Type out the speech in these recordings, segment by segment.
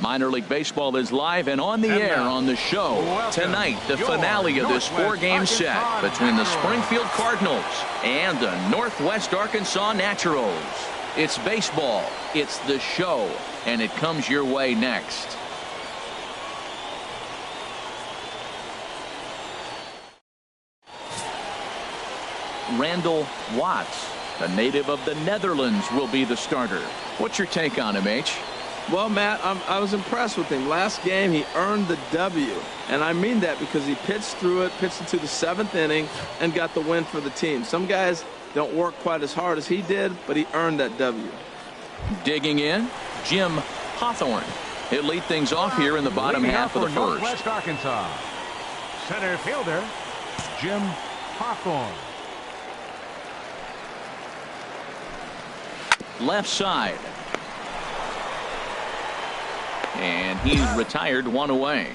Minor League Baseball is live and on the air on the show. Tonight, the finale of this 4-game set between the Springfield Cardinals and the Northwest Arkansas Naturals. It's baseball, it's the show, and it comes your way next. Randall Watts, a native of the Netherlands, will be the starter. What's your take on him, H? Well, Matt, I was impressed with him. Last game, he earned the W. And I mean that because he pitched through it, pitched into the 7th inning, and got the win for the team. Some guys don't work quite as hard as he did, but he earned that W. Digging in, Jim Hawthorne. He'll lead things off here in the bottom half of the first. Northwest Arkansas. Center fielder, Jim Hawthorne. Left side. And he's retired, 1 away.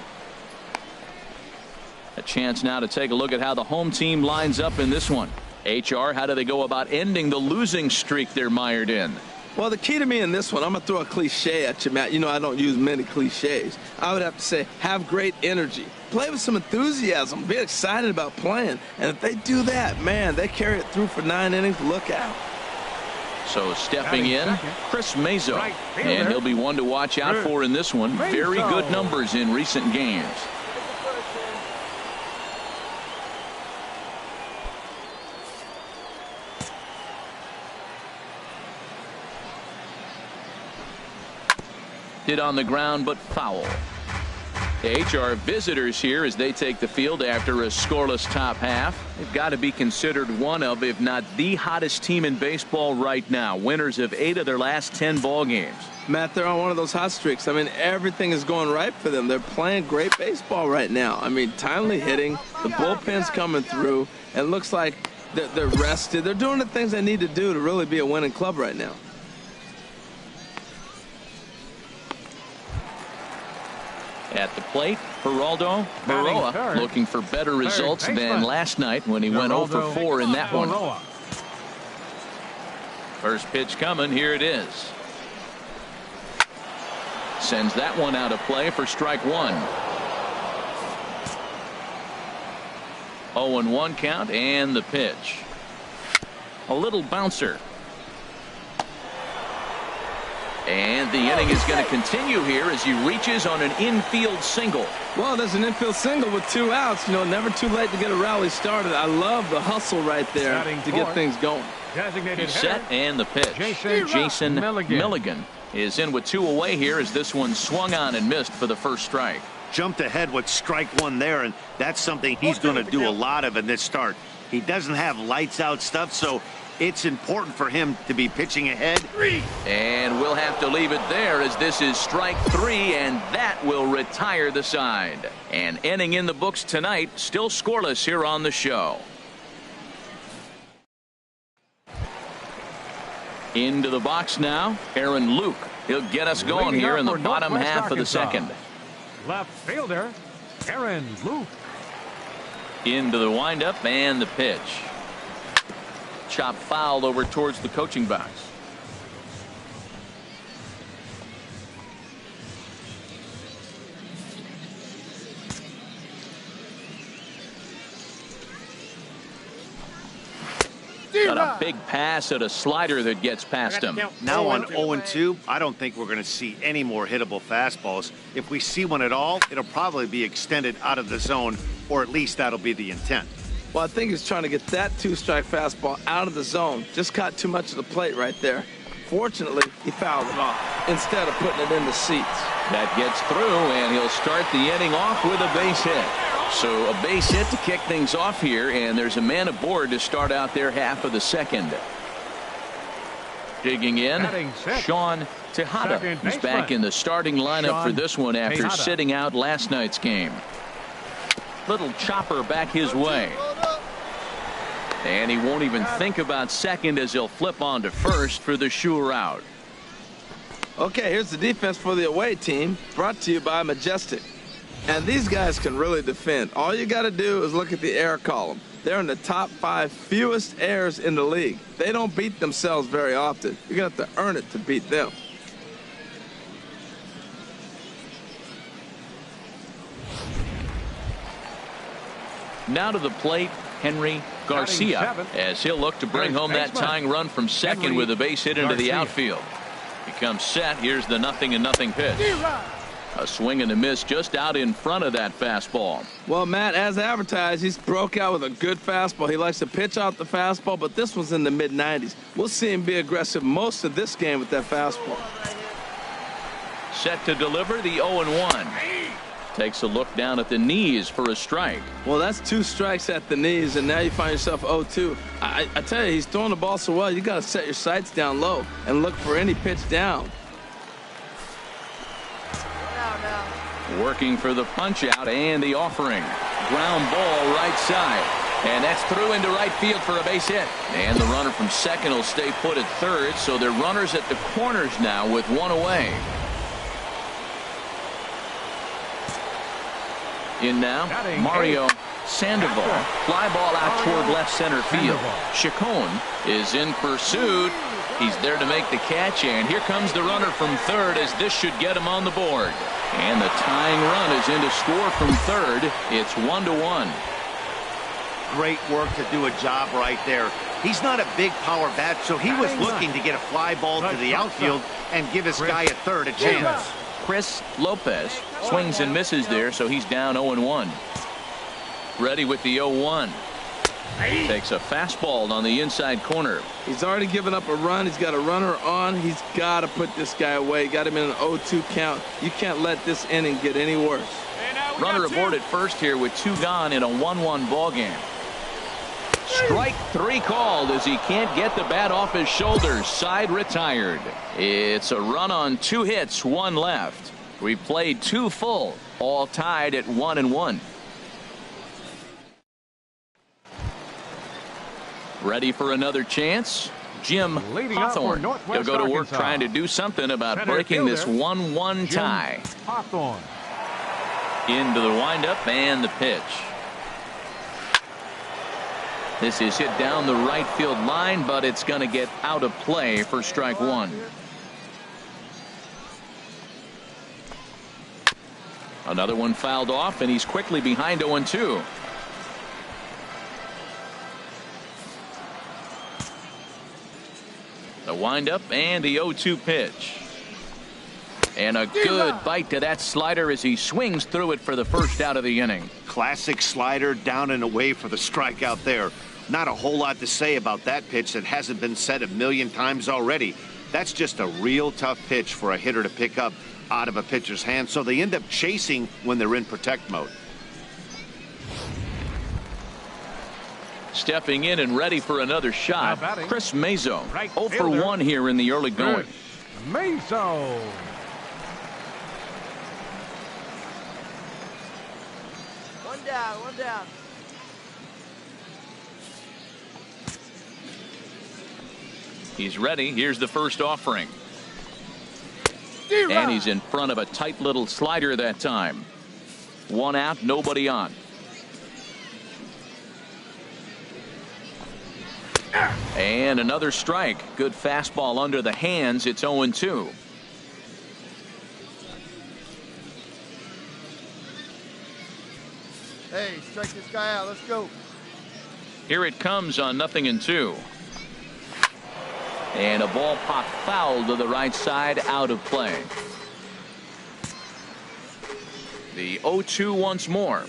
A chance now to take a look at how the home team lines up in this one. HR, how do they go about ending the losing streak they're mired in? Well, the key to me in this one, I'm going to throw a cliche at you, Matt. You know I don't use many cliches. I would have to say have great energy. Play with some enthusiasm. Be excited about playing. And if they do that, man, they carry it through for 9 innings. Look out. So stepping in, Chris Mazo, and he'll be one to watch out for in this one. Very good numbers in recent games. Hit on the ground, but foul. The HR visitors here as they take the field after a scoreless top half. They've got to be considered one of, if not the hottest team in baseball right now. Winners of 8 of their last 10 ball games. Matt, they're on one of those hot streaks. I mean, everything is going right for them. They're playing great baseball right now. I mean, timely hitting, the bullpen's coming through, and it looks like they're rested. They're doing the things they need to do to really be a winning club right now. At the plate, Geraldo Baroa looking for better results than last night when he went 0 for 4 in that one. First pitch coming. Here it is. Sends that one out of play for strike 1. 0-1 count and the pitch. A little bouncer. And the inning is going to continue here as he reaches on an infield single. Well, there's an infield single with 2 outs. You know, never too late to get a rally started. I love the hustle right there to get things going. He's set and the pitch. Jason Milligan is in with 2 away here as this one swung on and missed for the first strike. Jumped ahead with strike 1 there, and that's something he's going to do a lot of in this start. He doesn't have lights out stuff, so it's important for him to be pitching ahead. And we'll have to leave it there as this is strike 3, and that will retire the side. And inning in the books tonight, still scoreless here on the show. Into the box now, Aaron Luke. He'll get us going here in the bottom half of the second. Left fielder, Aaron Luke. Into the windup and the pitch. Chop foul over towards the coaching box. Got a big pass at a slider that gets past him. Now on 0-2, I don't think we're going to see any more hittable fastballs. If we see one at all, it'll probably be extended out of the zone, or at least that'll be the intent. Well, I think he's trying to get that 2-strike fastball out of the zone. Just caught too much of the plate right there. Fortunately, he fouled it off instead of putting it in the seats. That gets through, and he'll start the inning off with a base hit. So a base hit to kick things off here, and there's a man aboard to start out their half of the second. Digging in, Sean Tejada. He's back in the starting lineup for this one after sitting out last night's game. Little chopper back his way. And he won't even think about second as he'll flip on to first for the sure out. Okay, here's the defense for the away team, brought to you by Majestic. And these guys can really defend. All you got to do is look at the error column. They're in the top 5 fewest errors in the league. They don't beat themselves very often. You're going to have to earn it to beat them. Now to the plate, Henry Garcia, as he'll look to bring home that tying run from second with a base hit into the outfield. He comes set. Here's the 0-0 pitch. A swing and a miss just out in front of that fastball. Well, Matt, as advertised, he's broke out with a good fastball. He likes to pitch out the fastball, but this one's in the mid-90s. We'll see him be aggressive most of this game with that fastball. Set to deliver the 0-1. Takes a look down at the knees for a strike. Well, that's 2 strikes at the knees, and now you find yourself 0-2. I tell you, he's throwing the ball so well, you got to set your sights down low and look for any pitch down. Working for the punch out and the offering. Ground ball right side. And that's through into right field for a base hit. And the runner from second will stay put at third, so they're runners at the corners now with 1 away. In now, Mario Sandoval. Fly ball out toward left center field. Chacon is in pursuit. He's there to make the catch, and here comes the runner from third as this should get him on the board. And the tying run is in to score from third. It's 1-1. Great work to do a job right there. He's not a big power bat, so he was looking to get a fly ball to the outfield and give his guy at third a chance. Chris Lopez swings and misses there, so he's down 0-1. Ready with the 0-1. Takes a fastball on the inside corner. He's already given up a run. He's got a runner on. He's got to put this guy away. Got him in an 0-2 count. You can't let this inning get any worse. Runner aboard at first here with 2 gone in a 1-1 ball game. Strike 3 called as he can't get the bat off his shoulders. Side retired. It's a run on 2 hits, 1 left. We played 2 full, all tied at 1-1. Ready for another chance? Jim Hawthorne. He'll go to work trying to do something about breaking this 1-1 tie. Hawthorne. Into the windup and the pitch. This is hit down the right field line, but it's going to get out of play for strike 1. Another one fouled off, and he's quickly behind 0-2. The windup and the 0-2 pitch. And a good bite to that slider as he swings through it for the first out of the inning. Classic slider down and away for the strikeout there. Not a whole lot to say about that pitch that hasn't been said a million times already. That's just a real tough pitch for a hitter to pick up out of a pitcher's hand, so they end up chasing when they're in protect mode. Stepping in and ready for another shot, Chris Mazzo. 0 for 1 here in the early going. Mazzo. One down. He's ready. Here's the first offering. And he's in front of a tight little slider that time. 1 out, nobody on. And another strike. Good fastball under the hands. It's 0-2. Hey, strike this guy out. Let's go. Here it comes on 0-2. And a ball pop foul to the right side, out of play. The 0-2 once more.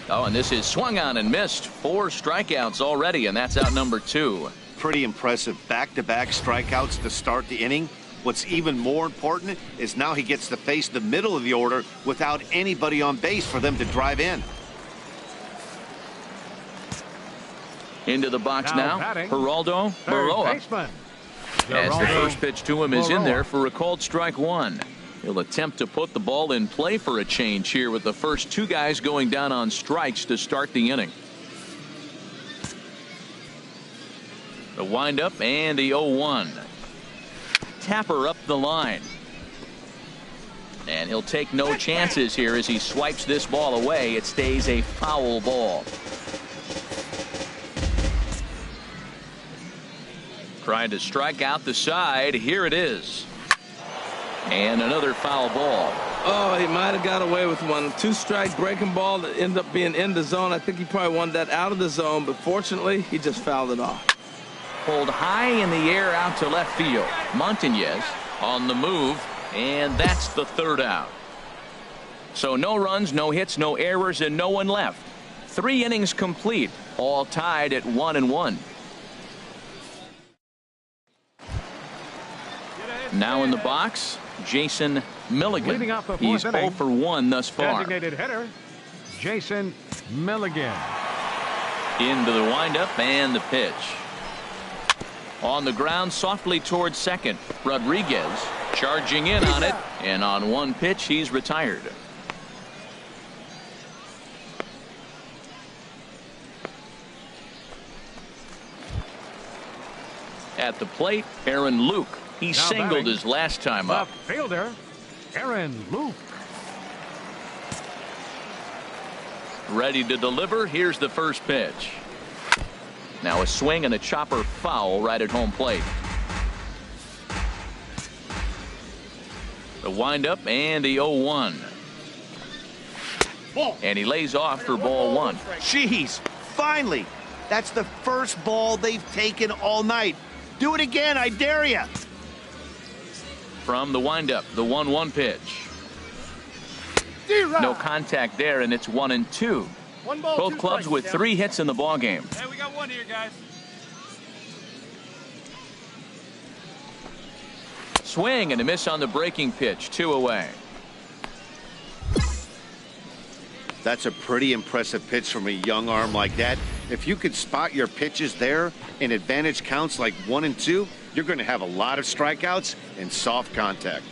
Oh, and this is swung on and missed. 4 strikeouts already, and that's out number 2. Pretty impressive back-to-back strikeouts to start the inning. What's even more important is now he gets to face the middle of the order without anybody on base for them to drive in. Into the box now, Geraldo Moroa. As the first pitch to him is in there for a called strike 1. He'll attempt to put the ball in play for a change here with the first 2 guys going down on strikes to start the inning. The windup and the 0-1. Tapper up the line. And he'll take no chances here as he swipes this ball away. It stays a foul ball. Trying to strike out the side. Here it is. And another foul ball. Oh, he might have got away with one. 2-strike breaking ball that ended up being in the zone. I think he probably wanted that out of the zone, but fortunately, he just fouled it off. Pulled high in the air out to left field. Montañez on the move, and that's the third out. So no runs, no hits, no errors, and no one left. 3 innings complete, all tied at 1-1. Now in the box, Jason Milligan. He's 0 for 1 thus far. Designated hitter, Jason Milligan. Into the windup and the pitch. On the ground softly towards second. Rodriguez charging in on it, and on one pitch he's retired. At the plate, Aaron Luke. He singled his last time up. Fielder, Aaron Luke. Ready to deliver. Here's the first pitch. Now a swing and a chopper foul right at home plate. The windup and the 0-1. And he lays off for ball 1. Jeez, finally. That's the first ball they've taken all night. Do it again, I dare you. From the windup, the 1-1 pitch. No contact there, and it's 1-2. Both clubs with 3 hits in the ball game. Hey, we got one here, guys. Swing and a miss on the breaking pitch. 2 away. That's a pretty impressive pitch from a young arm like that. If you could spot your pitches there in advantage counts like 1 and 2, you're going to have a lot of strikeouts and soft contact.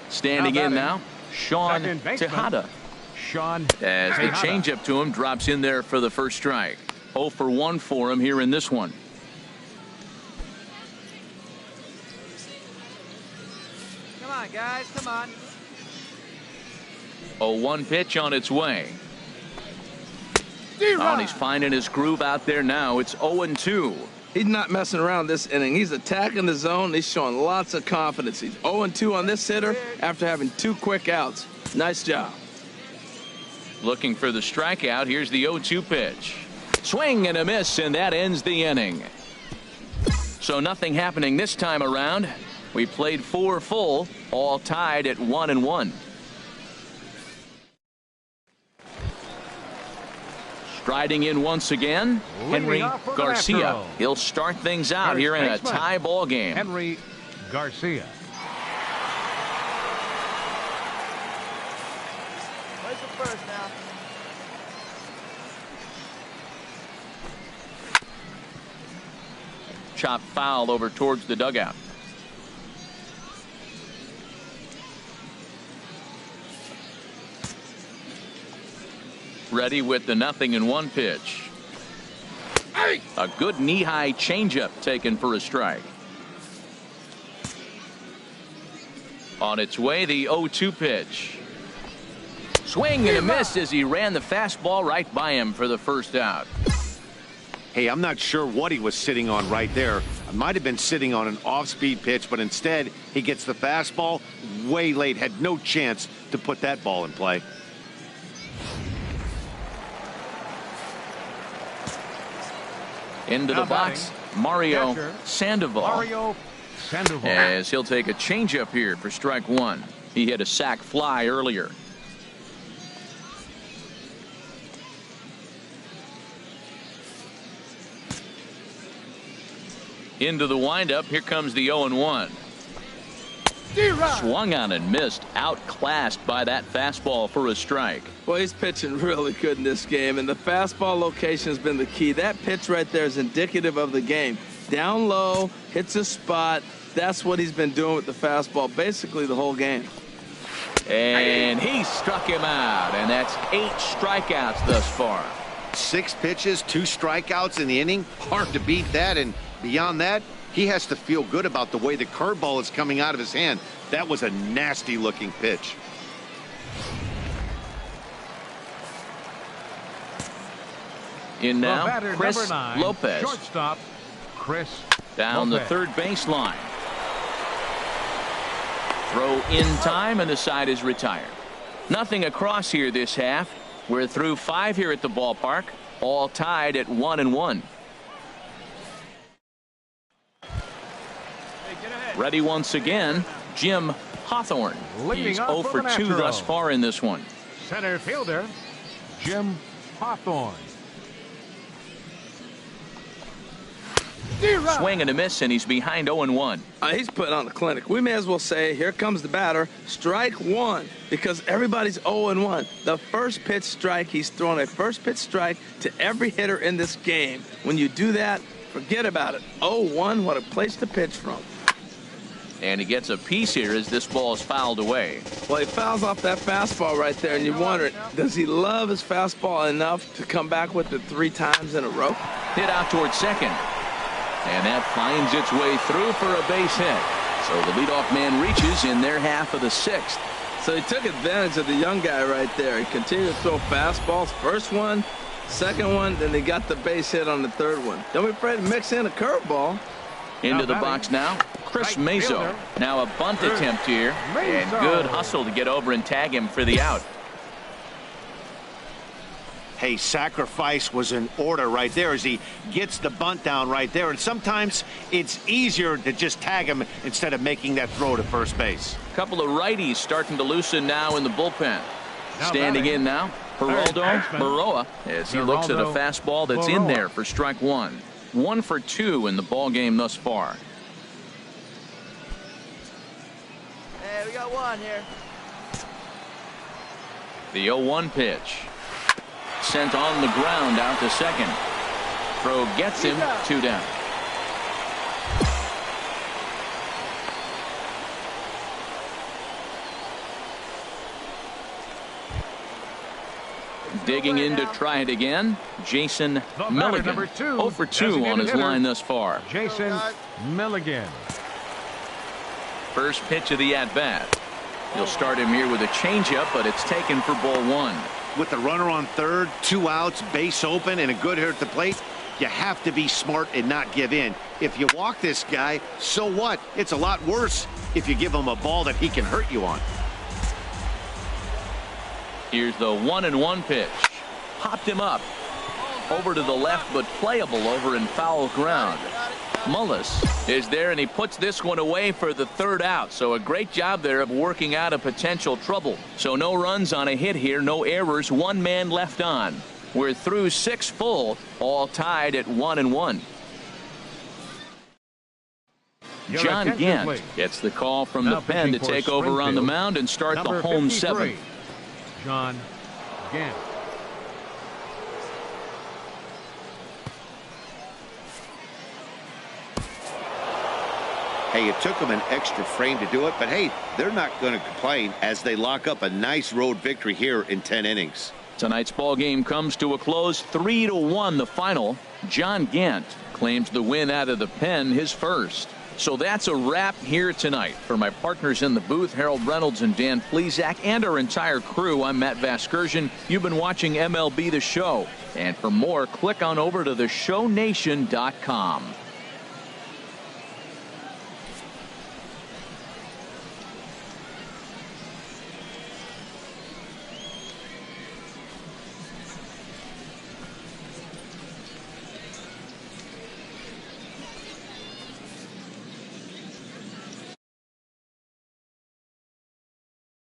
Standing in now, Sean Tejada. Sean As the changeup to him drops in there for the first strike. 0 for 1 for him here in this one. Come on, guys, come on. 0-1 pitch on its way. Oh, and he's finding his groove out there now. It's 0-2. He's not messing around this inning. He's attacking the zone. He's showing lots of confidence. He's 0-2 on this hitter after having 2 quick outs. Nice job. Looking for the strikeout. Here's the 0-2 pitch. Swing and a miss, and that ends the inning. So nothing happening this time around. We played 4 full, all tied at 1-1. Striding in once again, Henry Garcia. He'll start things out here in a tie ball game. Henry Garcia. Place it first now. Chop foul over towards the dugout. Ready with the 0-1 pitch. A good knee-high changeup taken for a strike. On its way, the 0-2 pitch. Swing and a miss as he ran the fastball right by him for the first out. Hey, I'm not sure what he was sitting on right there. It might have been sitting on an off-speed pitch, but instead he gets the fastball way late. Had no chance to put that ball in play. Into the box, Mario Sandoval. As he'll take a changeup here for strike 1. He hit a sac fly earlier. Into the windup. Here comes the 0-1. Swung on and missed. Outclassed by that fastball for a strike. Well, he's pitching really good in this game, and the fastball location has been the key. That pitch right there is indicative of the game. Down low, hits a spot. That's what he's been doing with the fastball basically the whole game. And he struck him out, and that's 8 strikeouts thus far. 6 pitches, 2 strikeouts in the inning. Hard to beat that, and beyond that, he has to feel good about the way the curveball is coming out of his hand. That was a nasty-looking pitch. In The now, batter, Chris number 9, Lopez. Shortstop, Chris Down Lopez. the third baseline. Throw in time, and the side is retired. Nothing across here this half. We're through 5 here at the ballpark, all tied at 1-1. Ready once again, Jim Hawthorne. Leading He's off 0 for for the 2 thus Astros. far in this one. Center fielder, Jim Hawthorne. Swing and a miss, and he's behind 0-1. He's putting on a clinic. We may as well say, here comes the batter, strike one, because everybody's 0-1. The first pitch strike, he's throwing a first pitch strike to every hitter in this game. When you do that, forget about it. 0-1, what a place to pitch from. And he gets a piece here as this ball is fouled away. Well, he fouls off that fastball right there, and you wonder, does he love his fastball enough to come back with it 3 times in a row? Hit out towards second. And that finds its way through for a base hit. So the leadoff man reaches in their half of the 6th. So he took advantage of the young guy right there. He continued to throw fastballs. First one, second one, then they got the base hit on the third one. Don't be afraid to mix in a curveball. Into the batting, box now, Chris right Mazzo. fielder, Now a bunt attempt here. And Mazzo. good hustle to get over and tag him for the out. Hey, sacrifice was in order right there as he gets the bunt down right there. And sometimes it's easier to just tag him instead of making that throw to first base. Couple of righties starting to loosen now in the bullpen. Now Standing batting, in now, third Geraldo baseman, Baroa as he looks at a Geraldo fastball that's in Baroa. there for strike 1. 1 for 2 in the ball game thus far. Hey, we got one here. The 0-1 pitch. Sent on the ground out to second. Throw gets him 2 down. Digging in to try it again, Jason batter, Milligan. number 2, 0 for 2 on designated his hitter. line thus far. Jason Milligan. First pitch of the at-bat. He'll start him here with a changeup, but it's taken for ball 1. With the runner on third, 2 outs, base open, and a good hitter at the plate, you have to be smart and not give in. If you walk this guy, so what? It's a lot worse if you give him a ball that he can hurt you on. Here's the 1-1 pitch. Popped him up. Over to the left, but playable over in foul ground. Mullis is there, and he puts this one away for the 3rd out. So a great job there of working out a potential trouble. So no runs on a hit here, no errors, 1 man left on. We're through 6 full, all tied at 1-1. Your John attention, Gant please. gets the call from Now the pen to pitching for take over on the Springfield, mound and start the number home 53, 7th. John Gant. Hey, it took them an extra frame to do it, but hey, they're not going to complain as they lock up a nice road victory here in 10 innings. Tonight's ball game comes to a close, 3-1 the final. John Gant claims the win out of the pen, his first. So that's a wrap here tonight. For my partners in the booth, Harold Reynolds and Dan Plesac, and our entire crew, I'm Matt Vasgersian. You've been watching MLB The Show. And for more, click on over to theshownation.com.